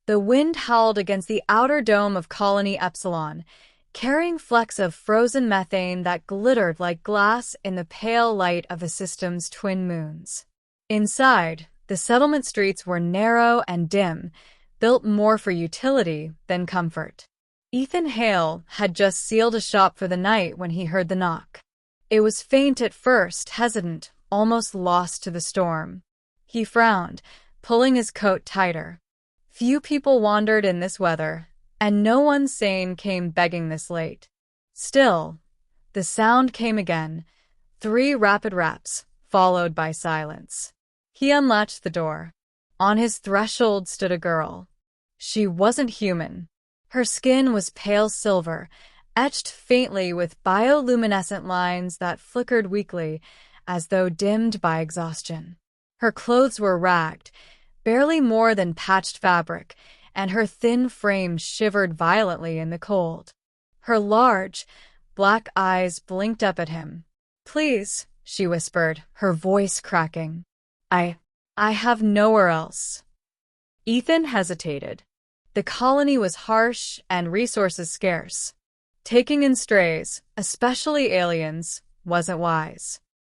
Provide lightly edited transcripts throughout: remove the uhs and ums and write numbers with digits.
The wind howled against the outer dome of Colony Epsilon, carrying flecks of frozen methane that glittered like glass in the pale light of the system's twin moons. Inside, the settlement streets were narrow and dim, built more for utility than comfort. Ethan Hale had just sealed a shop for the night when he heard the knock. It was faint at first, hesitant, almost lost to the storm. He frowned, pulling his coat tighter. Few people wandered in this weather, and no one sane came begging this late. Still, the sound came again, 3 rapid raps, followed by silence. He unlatched the door. On his threshold stood a girl. She wasn't human. Her skin was pale silver, etched faintly with bioluminescent lines that flickered weakly, as though dimmed by exhaustion. Her clothes were ragged, barely more than patched fabric, and her thin frame shivered violently in the cold. Her large, black eyes blinked up at him. "Please," she whispered, her voice cracking. I have nowhere else." Ethan hesitated. The colony was harsh and resources scarce. Taking in strays, especially aliens, wasn't wise.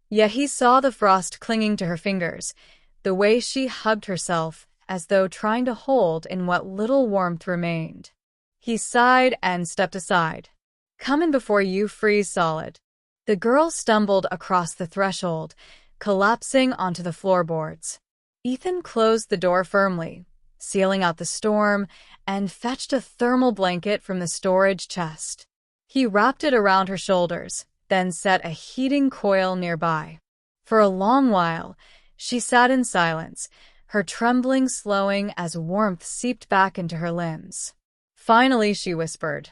Yet he saw the frost clinging to her fingers, the way she hugged herself as though trying to hold in what little warmth remained. He sighed and stepped aside. "Come in before you freeze solid." The girl stumbled across the threshold, collapsing onto the floorboards. Ethan closed the door firmly, sealing out the storm, and fetched a thermal blanket from the storage chest. He wrapped it around her shoulders, then set a heating coil nearby. For a long while, she sat in silence, her trembling slowing as warmth seeped back into her limbs. Finally, she whispered,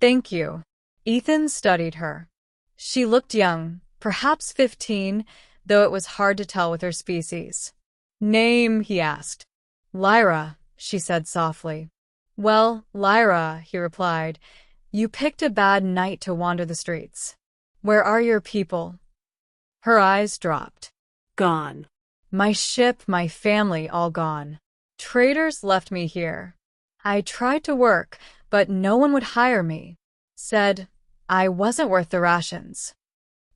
"Thank you." Ethan studied her. She looked young, perhaps 15, though it was hard to tell with her species. "Name?" he asked. "Lyra," she said softly. "Well, Lyra," he replied, "you picked a bad night to wander the streets. Where are your people?" Her eyes dropped. "Gone. "My ship, my family, all gone. Traders left me here. I tried to work, but no one would hire me. Said I wasn't worth the rations."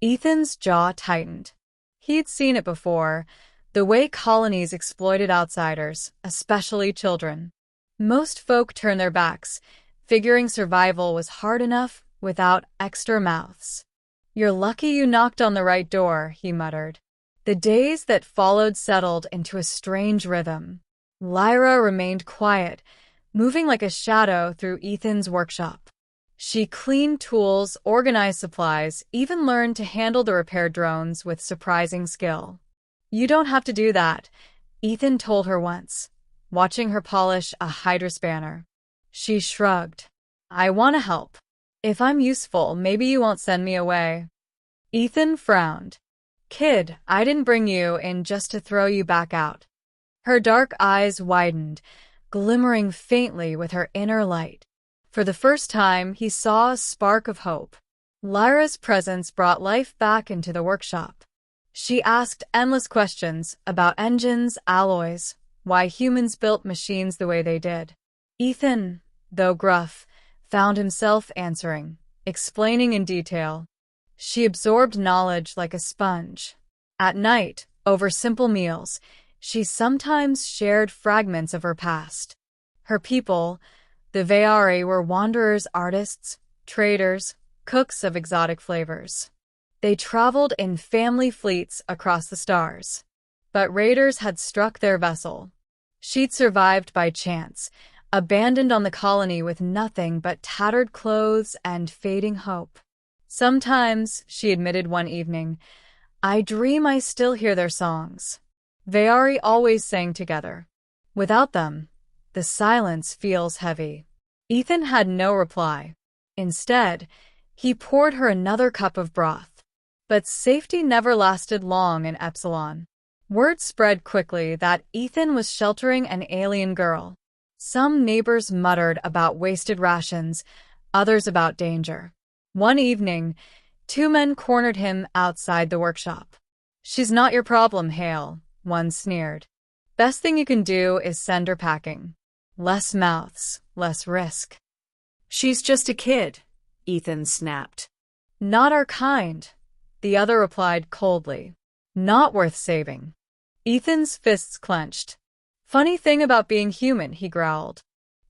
Ethan's jaw tightened. He'd seen it before, the way colonies exploited outsiders, especially children. Most folk turned their backs, figuring survival was hard enough without extra mouths. "You're lucky you knocked on the right door," he muttered. The days that followed settled into a strange rhythm. Lyra remained quiet, moving like a shadow through Ethan's workshop. She cleaned tools, organized supplies, even learned to handle the repair drones with surprising skill. "You don't have to do that," Ethan told her once, watching her polish a Hydra spanner. She shrugged. "I want to help. If I'm useful, maybe you won't send me away." Ethan frowned. "Kid, I didn't bring you in just to throw you back out." Her dark eyes widened, glimmering faintly with her inner light. For the first time, he saw a spark of hope. Lyra's presence brought life back into the workshop. She asked endless questions about engines, alloys, why humans built machines the way they did. Ethan, though gruff, found himself answering, explaining in detail. She absorbed knowledge like a sponge. At night, over simple meals, she sometimes shared fragments of her past. Her people, the Veari, were wanderers, artists, traders, cooks of exotic flavors. They traveled in family fleets across the stars. But raiders had struck their vessel. She'd survived by chance, abandoned on the colony with nothing but tattered clothes and fading hope. "Sometimes," she admitted one evening, "I dream I still hear their songs." Veari always sang together. Without them, the silence feels heavy. Ethan had no reply. Instead, he poured her another cup of broth. But safety never lasted long in Epsilon. Word spread quickly that Ethan was sheltering an alien girl. Some neighbors muttered about wasted rations, others about danger. One evening, 2 men cornered him outside the workshop. "She's not your problem, Hale," one sneered. "Best thing you can do is send her packing." Less mouths, less risk. She's just a kid, Ethan snapped. Not our kind, the other replied coldly. Not worth saving. Ethan's fists clenched. Funny thing about being human, he growled.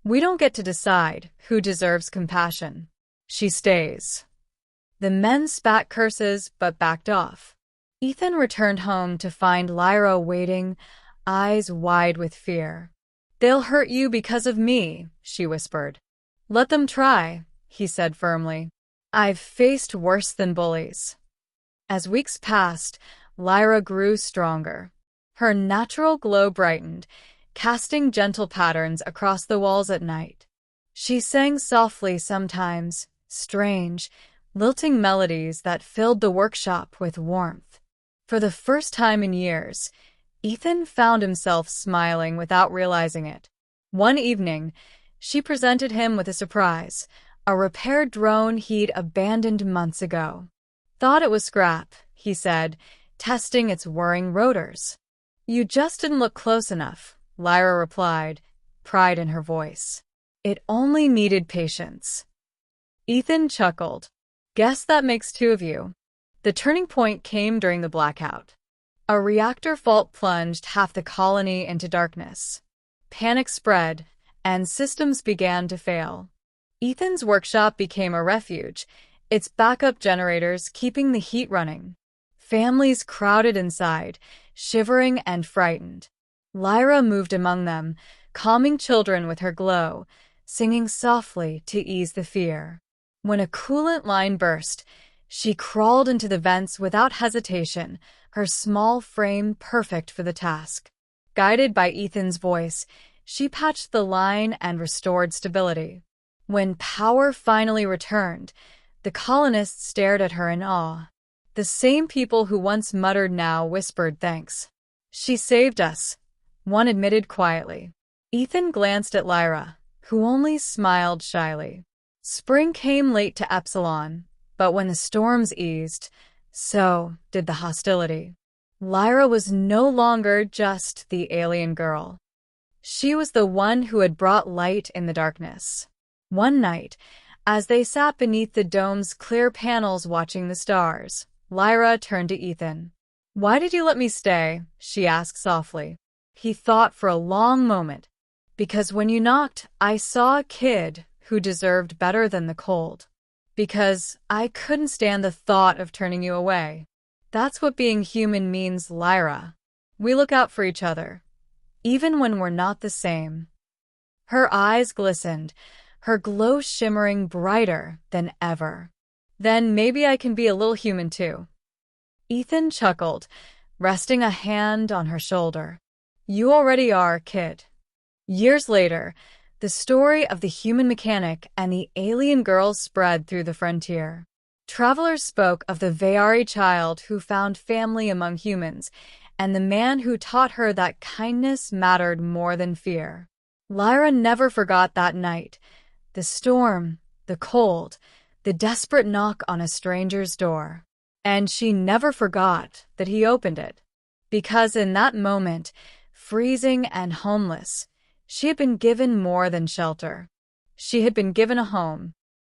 We don't get to decide who deserves compassion. She stays. The men spat curses but backed off. Ethan returned home to find Lyra waiting, eyes wide with fear. They'll hurt you because of me, she whispered. Let them try, he said firmly. I've faced worse than bullies. As weeks passed, Lyra grew stronger. Her natural glow brightened, casting gentle patterns across the walls at night. She sang softly sometimes, strange, lilting melodies that filled the workshop with warmth. For the first time in years, Ethan found himself smiling without realizing it. One evening, she presented him with a surprise, a repaired drone he'd abandoned months ago. Thought it was scrap, he said, testing its whirring rotors. You just didn't look close enough, Lyra replied, pride in her voice. It only needed patience. Ethan chuckled. Guess that makes two of you. The turning point came during the blackout. A reactor fault plunged half the colony into darkness. Panic spread, and systems began to fail. Ethan's workshop became a refuge, its backup generators keeping the heat running. Families crowded inside, shivering and frightened. Lyra moved among them, calming children with her glow, singing softly to ease the fear. When a coolant line burst, she crawled into the vents without hesitation, her small frame perfect for the task. Guided by Ethan's voice, she patched the line and restored stability. When power finally returned, the colonists stared at her in awe. The same people who once muttered now whispered thanks. She saved us, one admitted quietly. Ethan glanced at Lyra, who only smiled shyly. Spring came late to Epsilon, but when the storms eased, so did the hostility. Lyra was no longer just the alien girl. She was the one who had brought light in the darkness. One night, as they sat beneath the dome's clear panels watching the stars, Lyra turned to Ethan. Why did you let me stay? She asked softly. He thought for a long moment. Because when you knocked, I saw a kid who deserved better than the cold. Because I couldn't stand the thought of turning you away. That's what being human means, Lyra. We look out for each other, even when we're not the same. Her eyes glistened, her glow shimmering brighter than ever. Then maybe I can be a little human too. Ethan chuckled, resting a hand on her shoulder. You already are, kid. Years later, the story of the human mechanic and the alien girl spread through the frontier. Travelers spoke of the Vayari child who found family among humans, and the man who taught her that kindness mattered more than fear. Lyra never forgot that night. The storm, the cold, the desperate knock on a stranger's door. And she never forgot that he opened it. Because in that moment, freezing and homeless, she had been given more than shelter. She had been given a home.